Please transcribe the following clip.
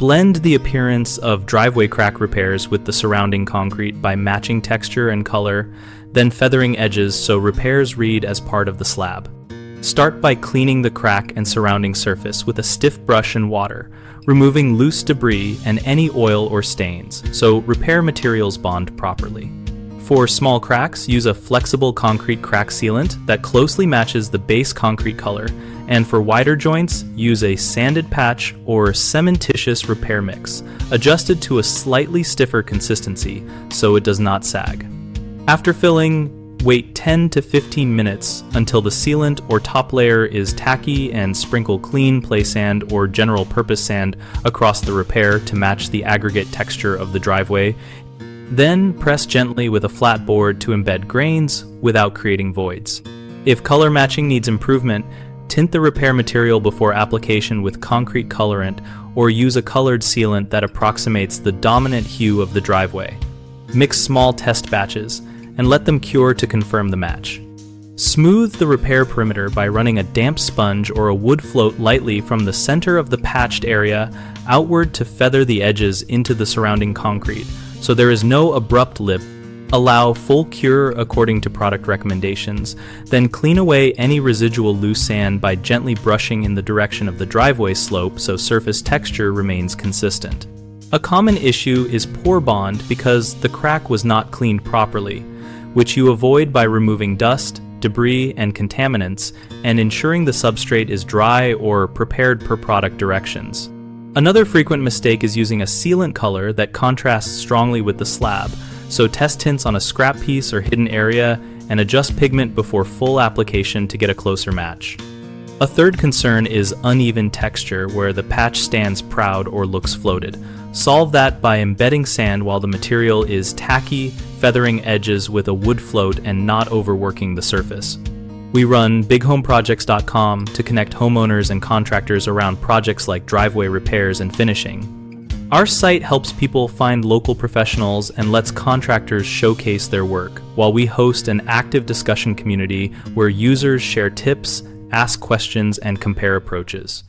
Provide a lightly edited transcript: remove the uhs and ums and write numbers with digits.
Blend the appearance of driveway crack repairs with the surrounding concrete by matching texture and color, then feathering edges so repairs read as part of the slab. Start by cleaning the crack and surrounding surface with a stiff brush and water, removing loose debris and any oil or stains, so repair materials bond properly. For small cracks, use a flexible concrete crack sealant that closely matches the base concrete color, and for wider joints, use a sanded patch or cementitious repair mix, adjusted to a slightly stiffer consistency so it does not sag. After filling, wait 10 to 15 minutes until the sealant or top layer is tacky and sprinkle clean play sand or general purpose sand across the repair to match the aggregate texture of the driveway. Then press gently with a flat board to embed grains without creating voids. If color matching needs improvement, tint the repair material before application with concrete colorant or use a colored sealant that approximates the dominant hue of the driveway. Mix small test batches and let them cure to confirm the match. Smooth the repair perimeter by running a damp sponge or a wood float lightly from the center of the patched area outward to feather the edges into the surrounding concrete, so there is no abrupt lip. Allow full cure according to product recommendations, then clean away any residual loose sand by gently brushing in the direction of the driveway slope so surface texture remains consistent. A common issue is poor bond because the crack was not cleaned properly, which you avoid by removing dust, debris, and contaminants, and ensuring the substrate is dry or prepared per product directions. Another frequent mistake is using a sealant color that contrasts strongly with the slab, so test tints on a scrap piece or hidden area and adjust pigment before full application to get a closer match. A third concern is uneven texture where the patch stands proud or looks floated. Solve that by embedding sand while the material is tacky, feathering edges with a wood float and not overworking the surface. We run bighomeprojects.com to connect homeowners and contractors around projects like driveway repairs and finishing. Our site helps people find local professionals and lets contractors showcase their work, while we host an active discussion community where users share tips, ask questions, and compare approaches.